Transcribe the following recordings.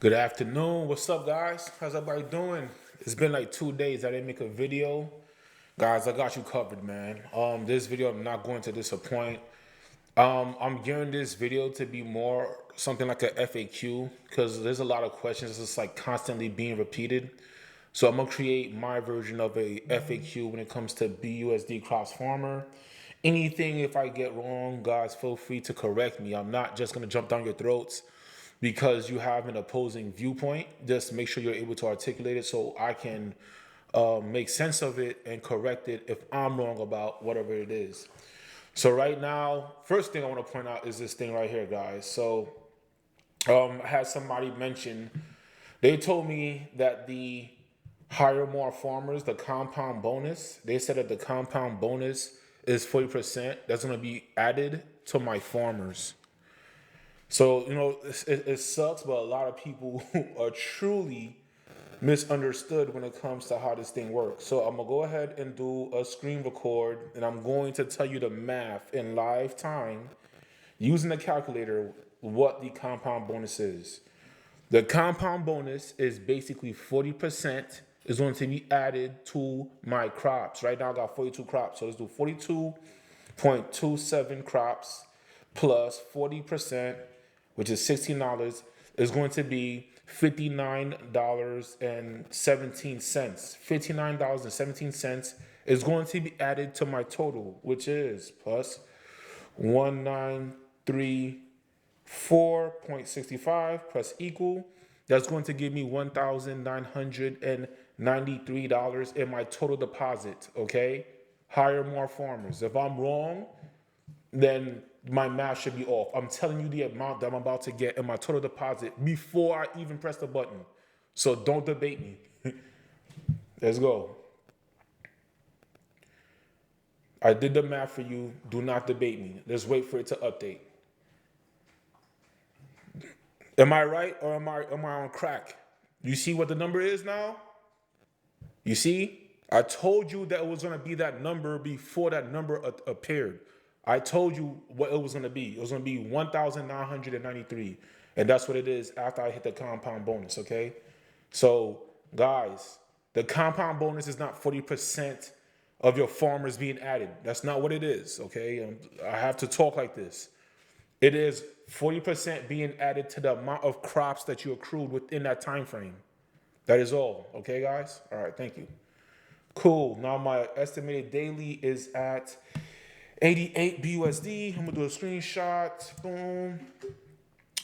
Good afternoon. What's up, guys? How's everybody doing? It's been like 2 days I didn't make a video. Guys, I got you covered, man. This video I'm not going to disappoint. I'm gearing this video to be more something like a FAQ because there's a lot of questions that's like constantly being repeated. So I'm gonna create my version of a FAQ when it comes to BUSD crops farmer. Anything if I get wrong, guys, feel free to correct me. I'm not just gonna jump down your throats because you have an opposing viewpoint. Just make sure you're able to articulate it so I can make sense of it and correct it if I'm wrong about whatever it is. So right now, first thing I want to point out is this thing right here, guys. So I had somebody mention, they told me that the hire more farmers, the compound bonus, they said that the compound bonus is 40%. That's going to be added to my farmers. So, it sucks, but a lot of people are truly misunderstood when it comes to how this thing works. So I'm gonna go ahead and do a screen record and I'm going to tell you the math in live time using the calculator what the compound bonus is. The compound bonus is basically 40% is going to be added to my crops. Right now I got 42 crops. So let's do 42.27 crops plus 40%, which is $16, is going to be $59.17. $59.17 is going to be added to my total, which is plus 1934.65 plus equal. That's going to give me $1,993 in my total deposit, okay? Hire more farmers. If I'm wrong, then my math should be off. I'm telling you the amount that I'm about to get in my total deposit before I even press the button. So don't debate me. Let's go. I did the math for you. Do not debate me. Let's wait for it to update. Am I right or am I on crack? You see what the number is now? You see? I told you that it was going to be that number before that number appeared. I told you what it was going to be. It was going to be 1,993. And that's what it is after I hit the compound bonus, okay? So, guys, the compound bonus is not 40% of your farmers being added. That's not what it is, okay? I have to talk like this. It is 40% being added to the amount of crops that you accrued within that time frame. That is all, okay, guys? All right, thank you. Cool. Now my estimated daily is at 88 BUSD. I'm gonna do a screenshot. Boom.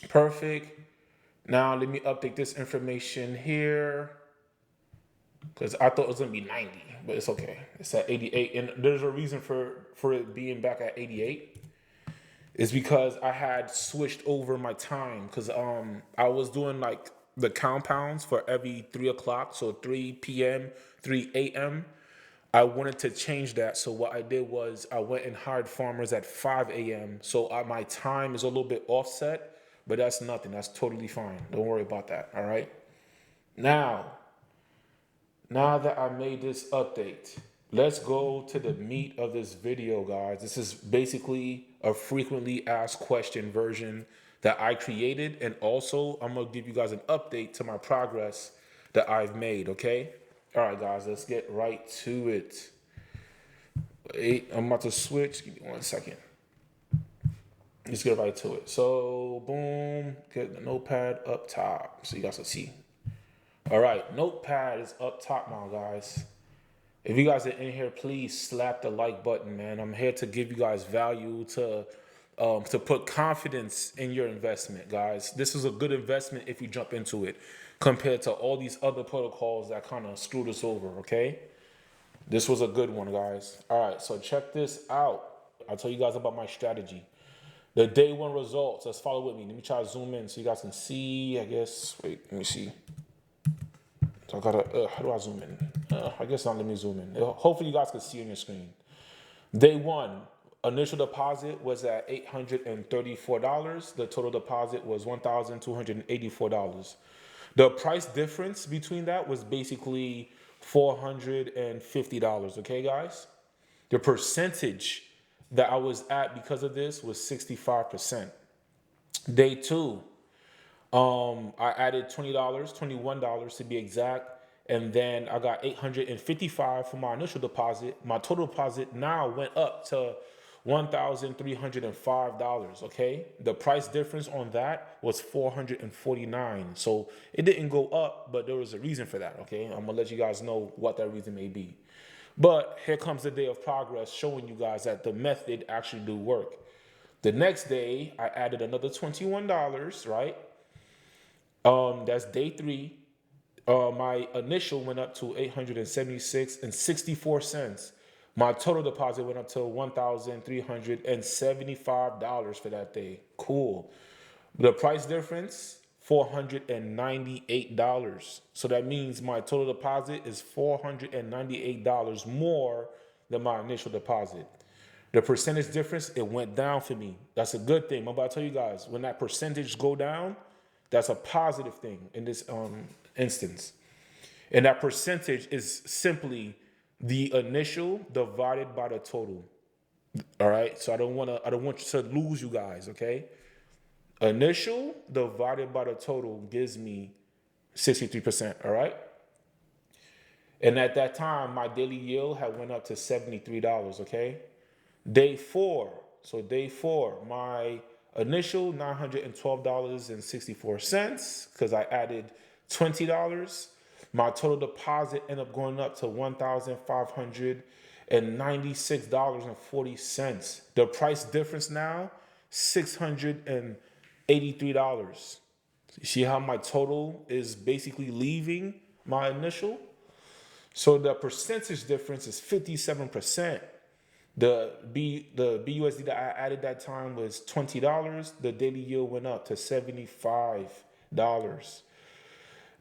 Perfect. Now let me update this information here because I thought it was gonna be 90, but it's okay. It's at 88, and there's a reason for it being back at 88. Is because I had switched over my time because I was doing like the compounds for every 3 o'clock, so 3 p.m., 3 a.m. I wanted to change that. So what I did was I went and hired farmers at 5 a.m. So my time is a little bit offset, but that's nothing. That's totally fine. Don't worry about that. All right. Now that I made this update, let's go to the meat of this video, guys. This is basically a frequently asked question version that I created. And also, I'm going to give you guys an update to my progress that I've made, okay? All right, guys, let's get right to it. Wait, I'm about to switch. Give me 1 second. Let's get right to it. So, boom, get the notepad up top so you guys can see. All right, notepad is up top now, guys. If you guys are in here, please slap the like button, man. I'm here to give you guys value, to put confidence in your investment, guys. This is a good investment if you jump into it compared to all these other protocols that kind of screwed us over, okay? This was a good one, guys. All right, so check this out. I'll tell you guys about my strategy. The day one results. Let's follow with me. Let me try to zoom in so you guys can see, I guess. Wait, let me see. So I gotta, how do I zoom in? I guess not, let me zoom in. Hopefully you guys can see on your screen. Day one, initial deposit was at $834. The total deposit was $1,284. The price difference between that was basically $450, okay, guys? The percentage that I was at because of this was 65%. Day two, I added $20, $21 to be exact, and then I got 855 for my initial deposit. My total deposit now went up to $1,305. Okay, the price difference on that was 449. So it didn't go up, but there was a reason for that. Okay, I'm gonna let you guys know what that reason may be. But here comes the day of progress, showing you guys that the method actually do work. The next day, I added another $21, right? That's day three. My initial went up to 876 and 64 cents. My total deposit went up to $1,375 for that day. Cool. The price difference, $498. So that means my total deposit is $498 more than my initial deposit. The percentage difference, it went down for me. That's a good thing. I'm about to tell you guys, when that percentage go down, that's a positive thing in this instance. And that percentage is simply the initial divided by the total. All right. So I don't want you to lose you guys. Okay. Initial divided by the total gives me 63%. All right. And at that time, my daily yield had went up to $73. Okay. Day four. So day four, my initial $912.64 because I added $20. My total deposit ended up going up to $1,596.40. The price difference now, $683. You see how my total is basically leaving my initial? So the percentage difference is 57%. The BUSD that I added that time was $20. The daily yield went up to $75.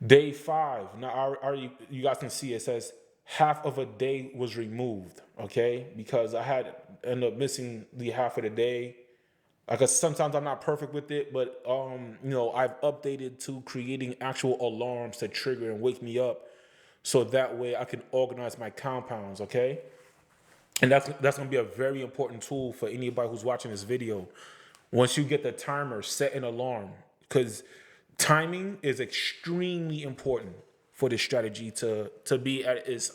Day five. Now, you guys can see it says half of a day was removed. Okay, because I had ended up missing the half of the day. Because sometimes I'm not perfect with it, but I've updated to creating actual alarms to trigger and wake me up, so that way I can organize my compounds. Okay. And that's going to be a very important tool for anybody who's watching this video. Once you get the timer, set an alarm, because timing is extremely important for this strategy to be at its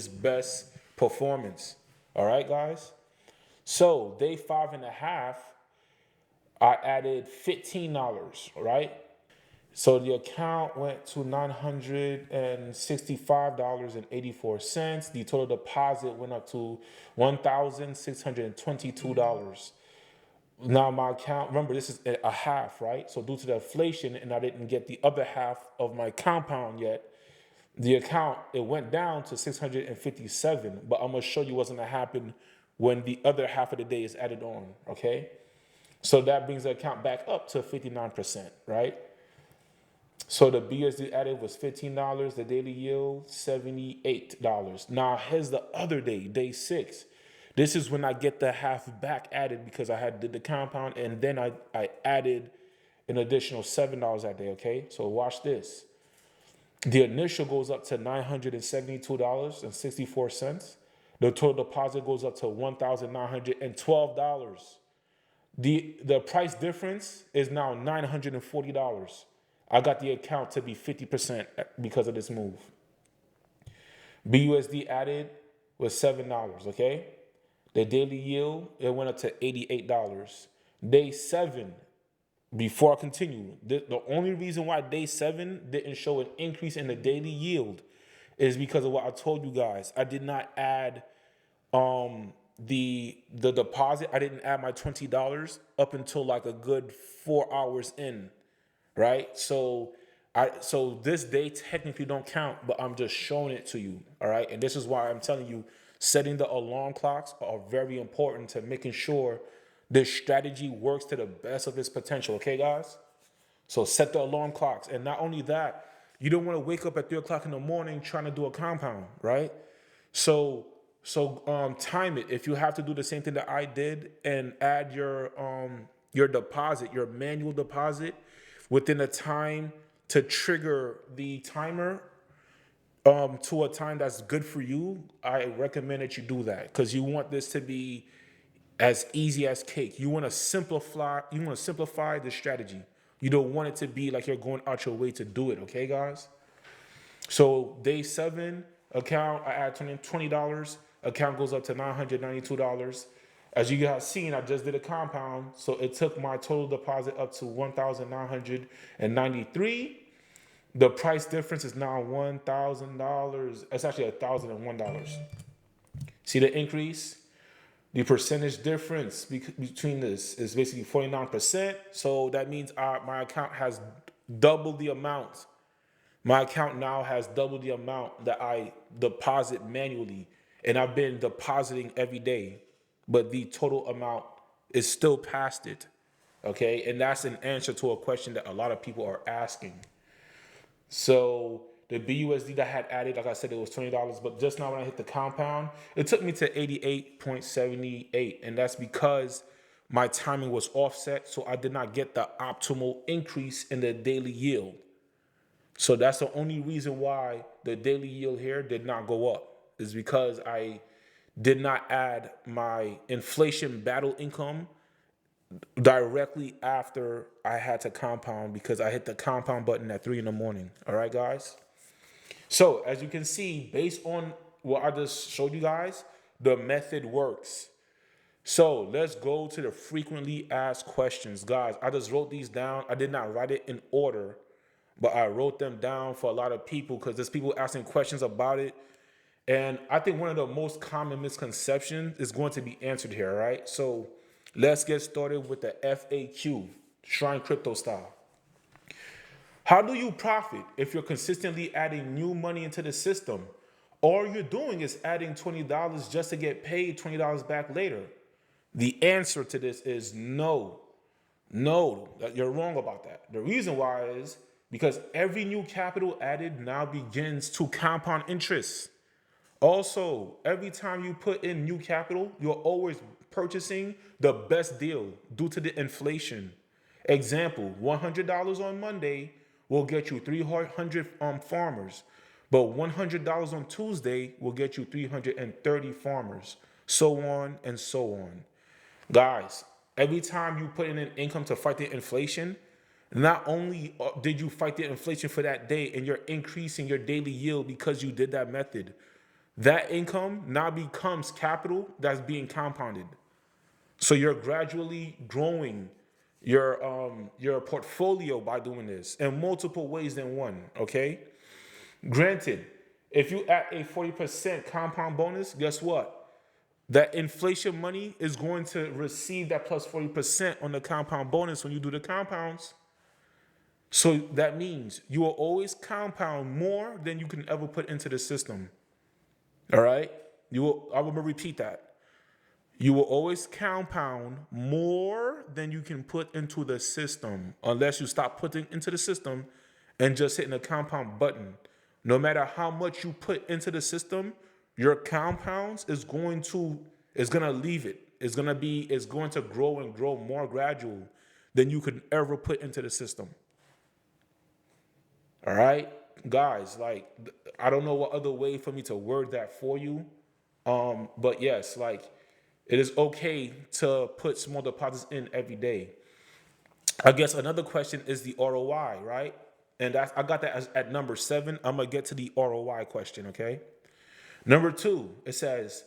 best performance. All right, guys. So day 5.5, I added $15. Right. So the account went to $965.84. The total deposit went up to $1,622. Now my account, remember this is a half, right? So due to the inflation and I didn't get the other half of my compound yet, the account, it went down to 657. But I'm going to show you what's going to happen when the other half of the day is added on, okay? So that brings the account back up to 59%, right? So the BSD added was $15. The daily yield, $78. Now here's the other day, day 6. This is when I get the half back added because I did the compound, and then I added an additional $7 that day. Okay, so watch this. The initial goes up to $972.64. The total deposit goes up to $1,912. The price difference is now $940. I got the account to be 50% because of this move. BUSD added was $7, okay? The daily yield, it went up to $88. Day 7, before I continue, the only reason why day 7 didn't show an increase in the daily yield is because of what I told you guys. I did not add the deposit. I didn't add my $20 up until like a good 4 hours in. Right? So this day technically don't count, but I'm just showing it to you. All right. And this is why I'm telling you, setting the alarm clocks are very important to making sure this strategy works to the best of its potential. Okay, guys? So set the alarm clocks. And not only that, you don't want to wake up at 3 o'clock in the morning trying to do a compound, right? So time it. If you have to do the same thing that I did and add your deposit, your manual deposit, within a time to trigger the timer to a time that's good for you, I recommend that you do that because you want this to be as easy as cake. You want to simplify the strategy. You don't want it to be like you're going out your way to do it, okay, guys? So day 7, account, I add $20, account goes up to $992. As you guys seen, I just did a compound, so it took my total deposit up to $1,993. The price difference is now $1,000. It's actually $1,001. See the increase? The percentage difference between this is basically 49%. So that means my account has double the amount. My account now has double the amount that I deposit manually. And I've been depositing every day. But the total amount is still past it. Okay? And that's an answer to a question that a lot of people are asking. So the BUSD that I had added, like I said, it was $20. But just now when I hit the compound, it took me to 88.78. And that's because my timing was offset. So I did not get the optimal increase in the daily yield. So that's the only reason why the daily yield here did not go up, is because I did not add my inflation battle income directly after I had to compound, because I hit the compound button at 3 in the morning. All right, guys? So as you can see, based on what I just showed you guys, the method works. So let's go to the frequently asked questions. Guys, I just wrote these down. I did not write it in order, but I wrote them down for a lot of people because there's people asking questions about it. And I think one of the most common misconceptions is going to be answered here, right? So let's get started with the FAQ, Shrine Crypto style. How do you profit if you're consistently adding new money into the system? All you're doing is adding $20 just to get paid $20 back later. The answer to this is no. No, you're wrong about that. The reason why is because every new capital added now begins to compound interest. Also, every time you put in new capital, you're always purchasing the best deal due to the inflation. Example, $100 on Monday will get you 300 farmers, but $100 on Tuesday will get you 330 farmers, so on and so on. Guys, every time you put in an income to fight the inflation, not only did you fight the inflation for that day and you're increasing your daily yield because you did that method, that income now becomes capital that's being compounded. So you're gradually growing your portfolio by doing this in multiple ways than one, okay? Granted, if you add a 40% compound bonus, guess what? That inflation money is going to receive that plus 40% on the compound bonus when you do the compounds. So that means you will always compound more than you can ever put into the system. All right? I will repeat that. You will always compound more than you can put into the system unless you stop putting into the system and just hitting the compound button. No matter how much you put into the system, your compounds is going to leave it. It's going to grow and grow more gradual than you could ever put into the system. All right, guys, like, I don't know what other way for me to word that for you. But yes, like, it is okay to put small deposits in every day. I guess another question is the ROI, right? And I got that at number 7. I'm gonna get to the ROI question, okay? Number 2, it says,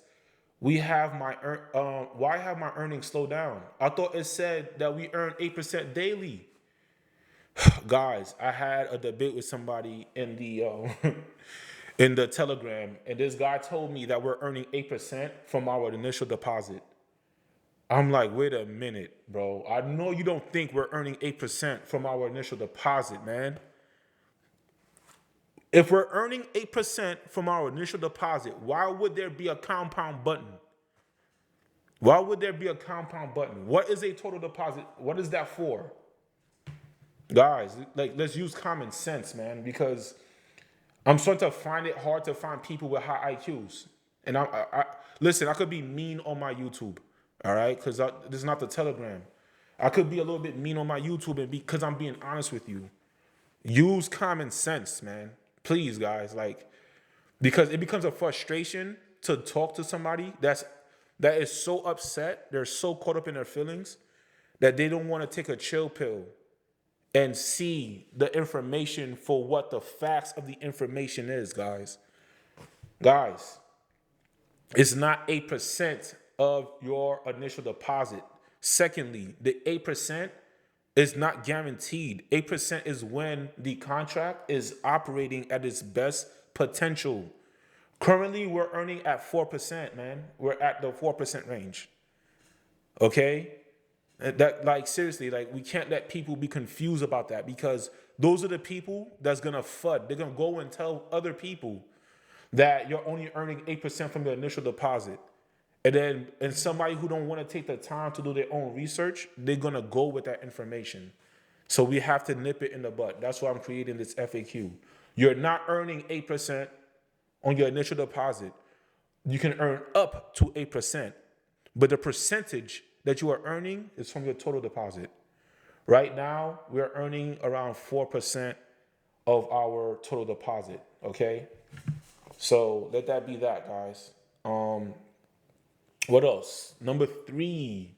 why have my earnings slow down? I thought it said that we earn 8% daily. Guys, I had a debate with somebody in the in the Telegram, and this guy told me that we're earning 8% from our initial deposit. I'm like, wait a minute, bro. I know you don't think we're earning 8% from our initial deposit, man. If we're earning 8% from our initial deposit, why would there be a compound button? Why would there be a compound button? What is a total deposit? What is that for? Guys, like, let's use common sense, man, because I'm starting to find it hard to find people with high IQs. And listen, I could be mean on my YouTube, all right? Because this is not the Telegram. I could be a little bit mean on my YouTube and because I'm being honest with you. Use common sense, man. Please, guys, like, because it becomes a frustration to talk to somebody that is so upset, they're so caught up in their feelings that they don't want to take a chill pill and see the information for what the facts of the information is, guys. Guys, it's not 8% of your initial deposit. Secondly, the 8% is not guaranteed. 8% is when the contract is operating at its best potential. Currently, we're earning at 4%, man. We're at the 4% range. Okay? That, like, seriously, like, we can't let people be confused about that, because those are the people that's gonna FUD. They're gonna go and tell other people that you're only earning 8% from the initial deposit. And somebody who don't want to take the time to do their own research, they're gonna go with that information. So we have to nip it in the bud. That's why I'm creating this FAQ. You're not earning 8% on your initial deposit. You can earn up to 8%, but the percentage that you are earning is from your total deposit. Right now, we're earning around 4% of our total deposit. Okay, so let that be that, guys. What else? Number 3.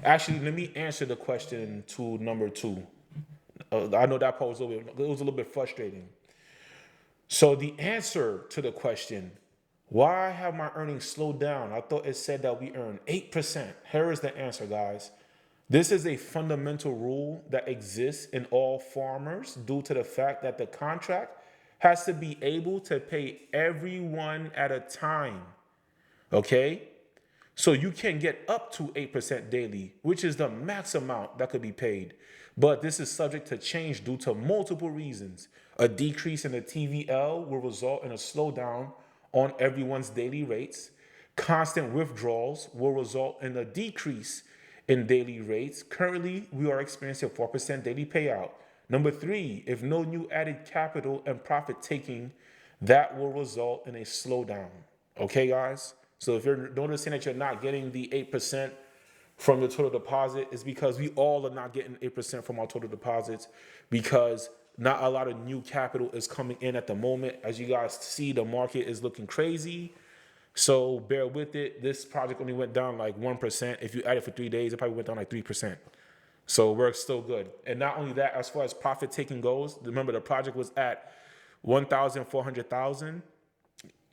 Actually, let me answer the question to number 2. I know that part was it was a little bit frustrating. So the answer to the question, why have my earnings slowed down? I thought it said that we earn 8%. Here is the answer, guys. This is a fundamental rule that exists in all farmers due to the fact that the contract has to be able to pay everyone at a time. Okay? So you can get up to 8% daily, which is the max amount that could be paid. But this is subject to change due to multiple reasons. A decrease in the TVL will result in a slowdown on everyone's daily rates. Constant withdrawals will result in a decrease in daily rates. Currently, we are experiencing a 4% daily payout. Number 3, if no new added capital and profit taking, that will result in a slowdown. Okay, guys? So if you're noticing that you're not getting the 8% from your total deposit, it's because we all are not getting 8% from our total deposits, because not a lot of new capital is coming in at the moment. As you guys see, the market is looking crazy. So bear with it. This project only went down like 1%. If you add it for 3 days, it probably went down like 3%. So we're still good. And not only that, as far as profit taking goes, remember the project was at 1,400,000.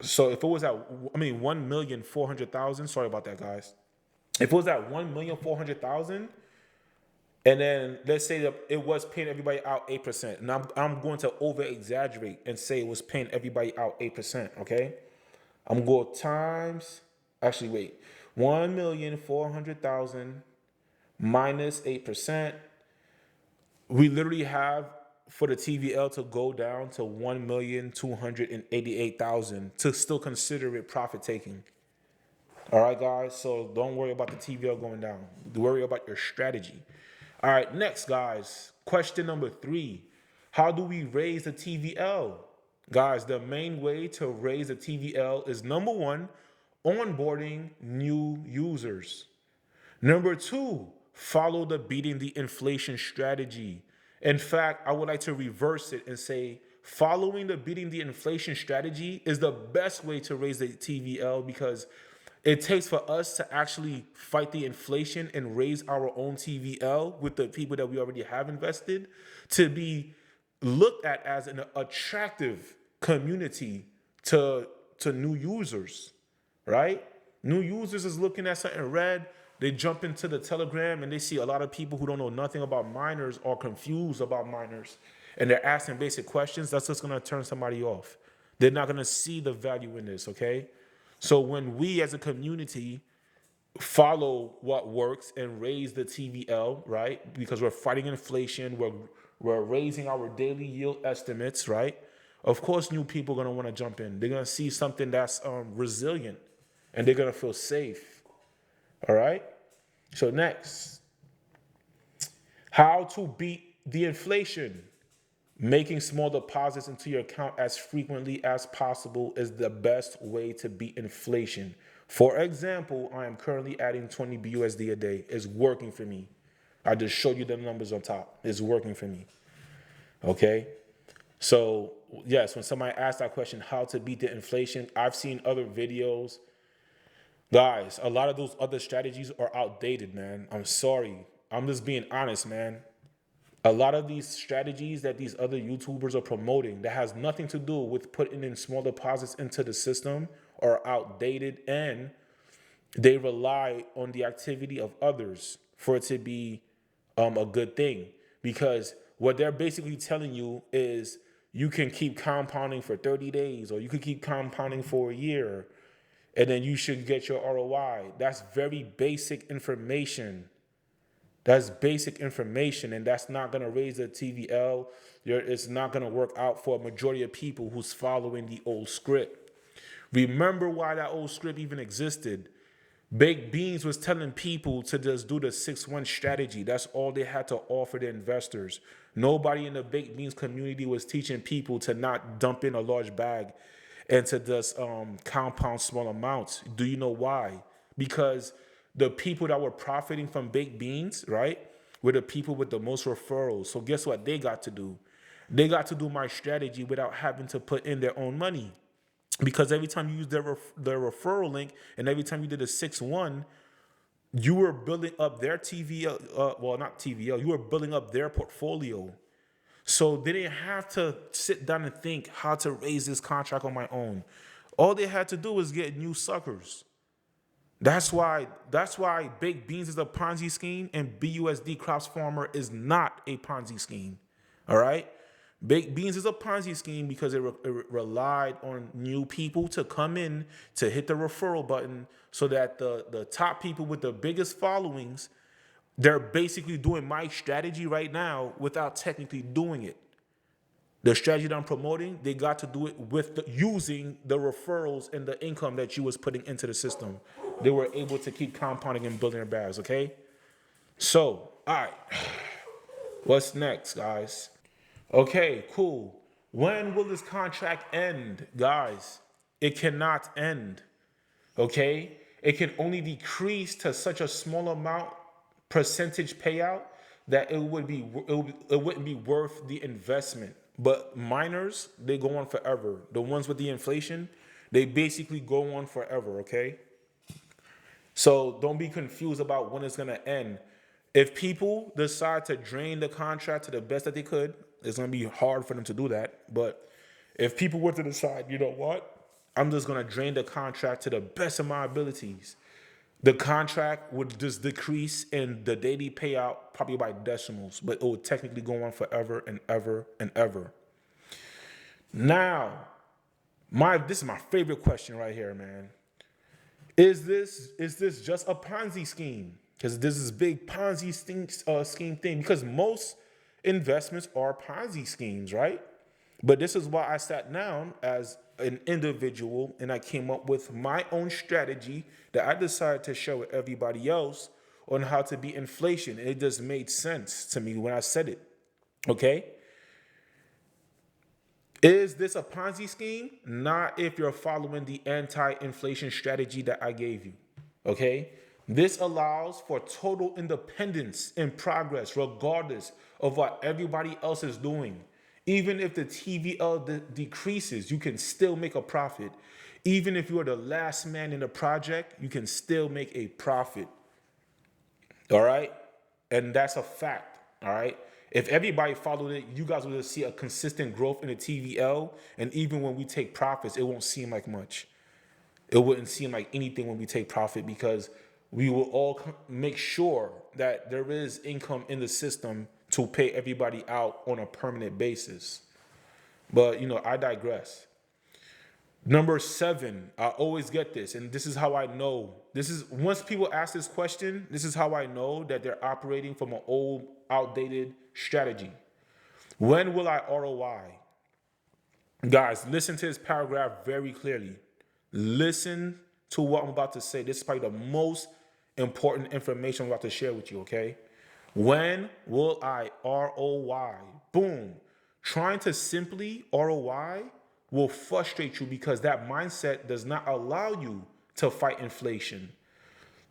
So if it was at, 1,400,000, sorry about that, guys. If it was at 1,400,000, and then let's say that it was paying everybody out 8%, and I'm going to over exaggerate and say it was paying everybody out 8%, okay? I'm going to times, actually wait, 1,400,000 minus 8%. We literally have for the TVL to go down to 1,288,000 to still consider it profit taking. All right, guys. So don't worry about the TVL going down. Worry about your strategy. All right, next, guys. Question number 3. How do we raise the TVL? Guys, the main way to raise the TVL is number 1, onboarding new users. Number 2, follow the beating the inflation strategy. In fact, I would like to reverse it and say following the beating the inflation strategy is the best way to raise the TVL, because it takes for us to actually fight the inflation and raise our own TVL with the people that we already have invested to be looked at as an attractive community to new users, right? New users is looking at something red. They jump into the Telegram and they see a lot of people who don't know nothing about miners or confused about miners, and they're asking basic questions. That's just going to turn somebody off. They're not going to see the value in this, okay? So when we as a community follow what works and raise the TVL, right? Because we're fighting inflation, we're raising our daily yield estimates, right? Of course, new people are going to want to jump in. They're going to see something that's resilient, and they're going to feel safe. All right? So next, how to beat the inflation. Making small deposits into your account as frequently as possible is the best way to beat inflation. For example, I am currently adding 20 BUSD a day. It's working for me. I just showed you the numbers on top. It's working for me. Okay? So, yes, when somebody asks that question, how to beat the inflation, I've seen other videos. Guys, a lot of those other strategies are outdated, man. I'm sorry. I'm just being honest, man. A lot of these strategies that these other YouTubers are promoting that has nothing to do with putting in small deposits into the system are outdated, and they rely on the activity of others for it to be a good thing. Because what they're basically telling you is you can keep compounding for 30 days or you can keep compounding for a year and then you should get your ROI. That's very basic information. That's basic information, and that's not going to raise the TVL. It's not going to work out for a majority of people who's following the old script. Remember why that old script even existed. Baked Beans was telling people to just do the 6-1 strategy. That's all they had to offer the investors. Nobody in the Baked Beans community was teaching people to not dump in a large bag and to just compound small amounts. Do you know why? Because the people that were profiting from Baked Beans, right, were the people with the most referrals. So guess what they got to do? They got to do my strategy without having to put in their own money. Because every time you use their referral link and every time you did a 6-1, you were building up their TVL, well, not TVL, you were building up their portfolio. So they didn't have to sit down and think how to raise this contract on my own. All they had to do was get new suckers. That's why Baked Beans is a Ponzi scheme and BUSD Crops Farmer is not a Ponzi scheme. All right? Baked Beans is a Ponzi scheme because it relied on new people to come in to hit the referral button so that the top people with the biggest followings, they're basically doing my strategy right now without technically doing it. The strategy that I'm promoting, they got to do it with using the referrals and the income that you was putting into the system. They were able to keep compounding and building their bags, okay? So, all right. What's next, guys? Okay, cool. When will this contract end, guys? It cannot end, okay? It can only decrease to such a small amount percentage payout that it wouldn't be worth the investment. But miners, they go on forever. The ones with the inflation, they basically go on forever, okay? So don't be confused about when it's gonna end. If people decide to drain the contract to the best that they could, it's gonna be hard for them to do that. But if people were to decide, you know what, I'm just gonna drain the contract to the best of my abilities, the contract would just decrease in the daily payout probably by decimals, but it would technically go on forever and ever and ever. Now, this is my favorite question right here, man. Is this just a Ponzi scheme? Because this is big Ponzi scheme thing. Because most investments are Ponzi schemes, right? But this is why I sat down as an individual and I came up with my own strategy that I decided to share with everybody else on how to beat inflation. And it just made sense to me when I said it. Okay? Is this a Ponzi scheme? Not if you're following the anti-inflation strategy that I gave you. Okay? This allows for total independence and progress regardless of what everybody else is doing. Even if the TVL decreases, you can still make a profit. Even if you are the last man in the project, you can still make a profit. All right? And that's a fact. All right? If everybody followed it, you guys will see a consistent growth in the TVL. And even when we take profits, it won't seem like much. It wouldn't seem like anything when we take profit because we will all make sure that there is income in the system to pay everybody out on a permanent basis. But, I digress. Number 7, I always get this, and this is how I know. Once people ask this question, this is how I know that they're operating from an old, outdated strategy. When will I ROI? Guys, listen to this paragraph very clearly. Listen to what I'm about to say. This is probably the most important information I'm about to share with you, okay? When will I ROI? Boom. Trying to simply ROI will frustrate you because that mindset does not allow you to fight inflation.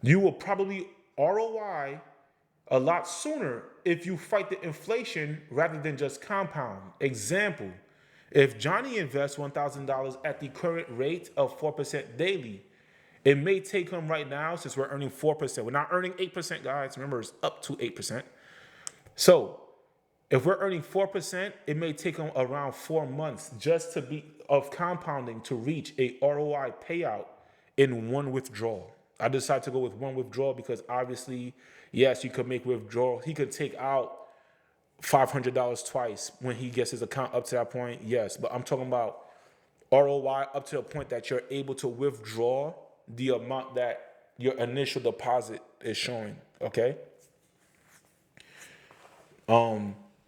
You will probably ROI a lot sooner if you fight the inflation rather than just compound. Example, if Johnny invests $1,000 at the current rate of 4% daily, it may take him right now, since we're earning 4%. We're not earning 8%, guys. Remember, it's up to 8%. So If we're earning 4%, it may take them around 4 months just to be of compounding to reach a ROI payout in one withdrawal. I decided to go with one withdrawal because obviously, yes, you could make withdrawal. He could take out $500 twice when he gets his account up to that point. Yes, but I'm talking about ROI up to the point that you're able to withdraw the amount that your initial deposit is showing. Okay.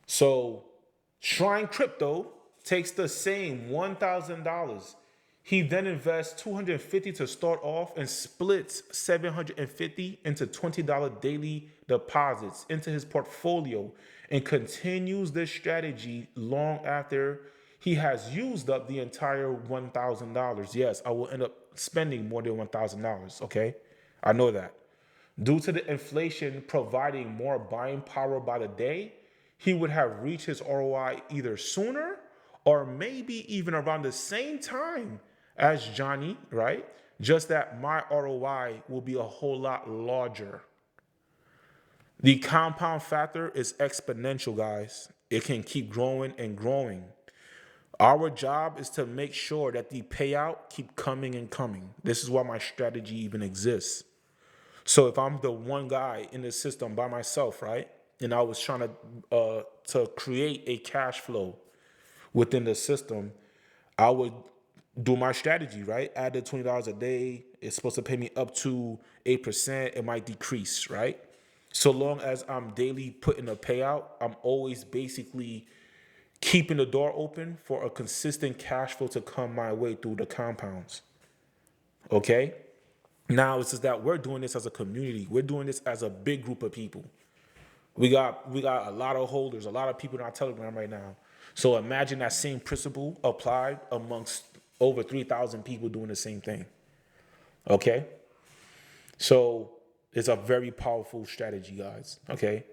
So Shrine Crypto takes the same $1,000. He then invests $250 to start off and splits $750 into $20 daily deposits into his portfolio and continues this strategy long after he has used up the entire $1,000. Yes, I will end up spending more than $1,000. Okay, I know that. Due to the inflation providing more buying power by the day, he would have reached his ROI either sooner or maybe even around the same time as Johnny, right? Just that my ROI will be a whole lot larger. The compound factor is exponential, guys. It can keep growing and growing. Our job is to make sure that the payout keep coming and coming. This is why my strategy even exists. So if I'm the one guy in the system by myself, right, and I was trying to create a cash flow within the system, I would do my strategy, right? Add the $20 a day. It's supposed to pay me up to 8%. It might decrease, right? So long as I'm daily putting a payout, I'm always basically keeping the door open for a consistent cash flow to come my way through the compounds. Okay? Now it's just that we're doing this as a community. We're doing this as a big group of people. We got a lot of holders, a lot of people in our Telegram right now. So imagine that same principle applied amongst over 3,000 people doing the same thing. Okay? So it's a very powerful strategy, guys. Okay?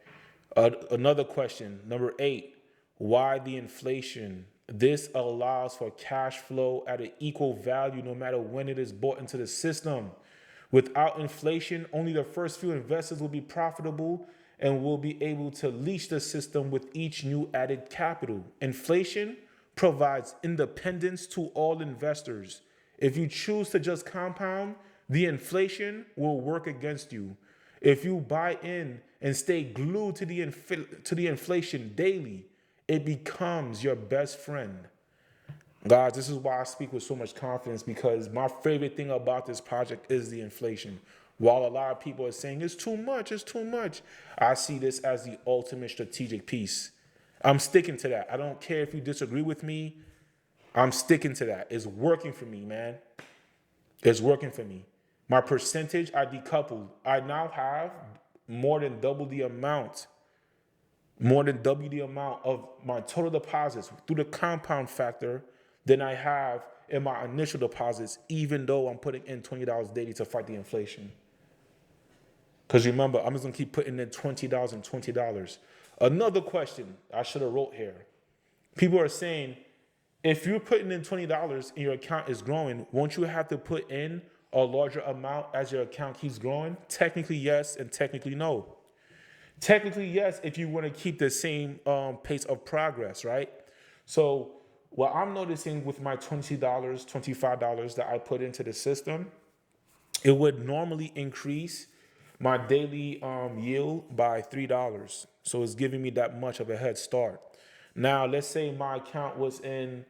Another question, number 8, why the inflation? This allows for cash flow at an equal value no matter when it is bought into the system. Without inflation, only the first few investors will be profitable and will be able to leash the system with each new added capital. Inflation provides independence to all investors. If you choose to just compound, the inflation will work against you. If you buy in and stay glued to the inflation daily, it becomes your best friend. Guys, this is why I speak with so much confidence, because my favorite thing about this project is the inflation. While a lot of people are saying it's too much, I see this as the ultimate strategic piece. I'm sticking to that. I don't care if you disagree with me. I'm sticking to that. It's working for me, man. It's working for me. My percentage, I decoupled. I now have more than double the amount of my total deposits through the compound factor than I have in my initial deposits, even though I'm putting in $20 daily to fight the inflation. Because remember, I'm just going to keep putting in $20 and $20. Another question I should have wrote here. People are saying, if you're putting in $20 and your account is growing, won't you have to put in a larger amount as your account keeps growing? Technically, yes, and technically, no. Technically, yes, if you want to keep the same pace of progress, right? So what I'm noticing with my $20, $25 that I put into the system, it would normally increase my daily yield by $3. So it's giving me that much of a head start. Now, let's say my account was in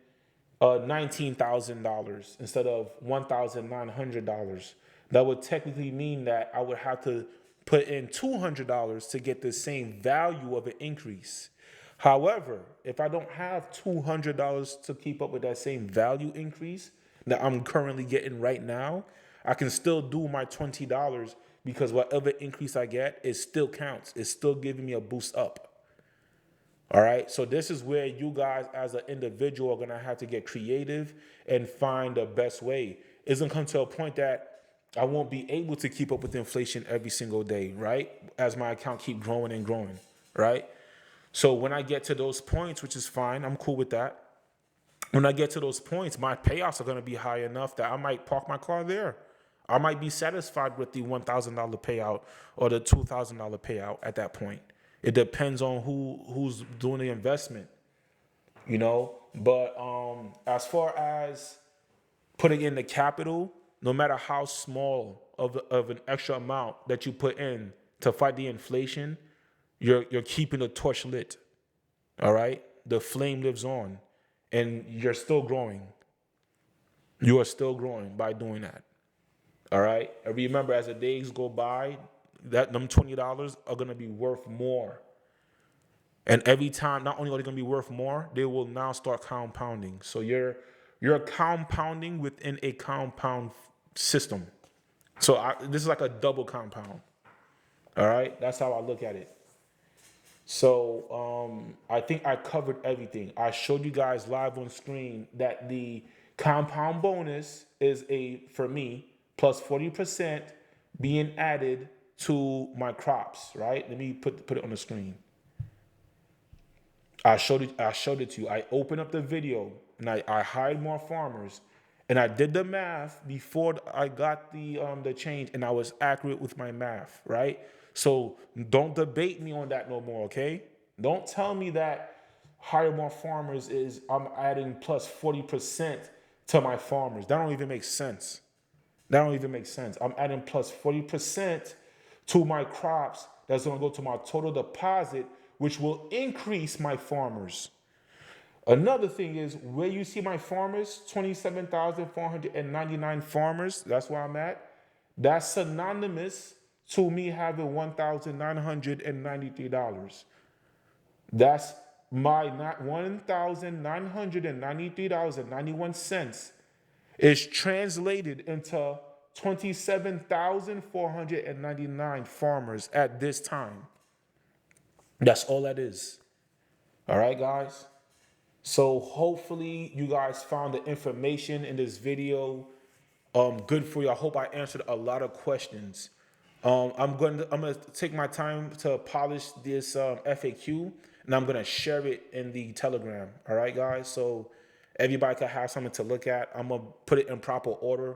$19,000 instead of $1,900. That would technically mean that I would have to put in $200 to get the same value of an increase. However, if I don't have $200 to keep up with that same value increase that I'm currently getting right now, I can still do my $20 because whatever increase I get, it still counts. It's still giving me a boost up. All right. So this is where you guys as an individual are going to have to get creative and find the best way. It's going to come to a point that I won't be able to keep up with inflation every single day, right? As my account keep growing and growing, right? So when I get to those points, which is fine, I'm cool with that. When I get to those points, my payouts are going to be high enough that I might park my car there. I might be satisfied with the $1,000 payout or the $2,000 payout at that point. It depends on who's doing the investment, you know. But as far as putting in the capital, no matter how small of an extra amount that you put in to fight the inflation, you're keeping the torch lit. All right, the flame lives on, and you're still growing. You are still growing by doing that. All right. And remember, as the days go by, that them $20 are gonna be worth more. And every time, not only are they gonna be worth more, they will now start compounding. So you're compounding within a compound system. So this is like a double compound. All right, that's how I look at it. So I think I covered everything. I showed you guys live on screen that the compound bonus is for me, plus 40% being added to my crops, right? Let me put it on the screen. I showed it to you. I opened up the video and I hired more farmers, and I did the math before I got the change, and I was accurate with my math, right? So don't debate me on that no more, okay? Don't tell me that hire more farmers is I'm adding plus 40% to my farmers. That don't even make sense. That don't even make sense. I'm adding plus 40% to my crops. That's gonna go to my total deposit, which will increase my farmers. Another thing is where you see my farmers, 27,499 farmers, that's where I'm at. That's synonymous to me having $1,993. That's my $1,993.91 is translated into 27,499 farmers at this time. That's all that is. All right, guys. So hopefully you guys found the information in this video good for you. I hope I answered a lot of questions. I'm gonna take my time to polish this FAQ, and I'm gonna share it in the Telegram. All right, guys. So everybody can have something to look at. I'm gonna put it in proper order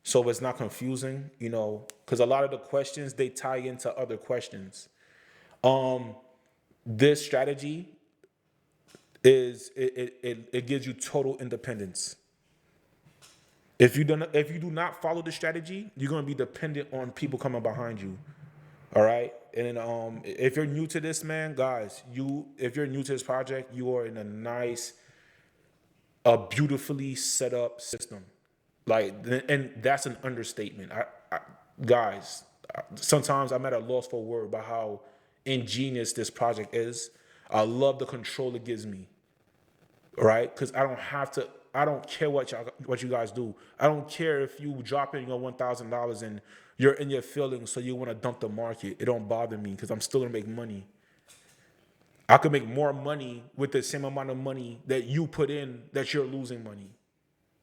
so it's not confusing. You know, because a lot of the questions they tie into other questions. This strategy it gives you total independence. If you do not follow the strategy, you're gonna be dependent on people coming behind you. All right. And if you're new to this, man, guys, if you're new to this project, you are in a beautifully set up system. Like, and that's an understatement. Guys, sometimes I'm at a loss for word about how ingenious this project is. I love the control it gives me. Right? Because I don't have to. I don't care what you guys do. I don't care if you drop in your $1,000 and you're in your feelings, so you want to dump the market. It don't bother me because I'm still gonna make money. I could make more money with the same amount of money that you put in that you're losing money.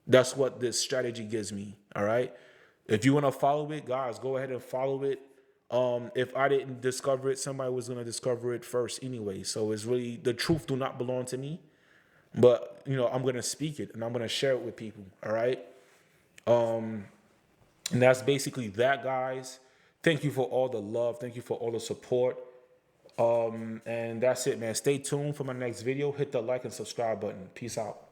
That's what this strategy gives me. All right. If you want to follow it, guys, go ahead and follow it. If I didn't discover it, somebody was gonna discover it first anyway. So it's really the truth do not belong to me. But, you know, I'm going to speak it and I'm going to share it with people. All right. And that's basically that, guys. Thank you for all the love. Thank you for all the support. And that's it, man. Stay tuned for my next video. Hit the like and subscribe button. Peace out.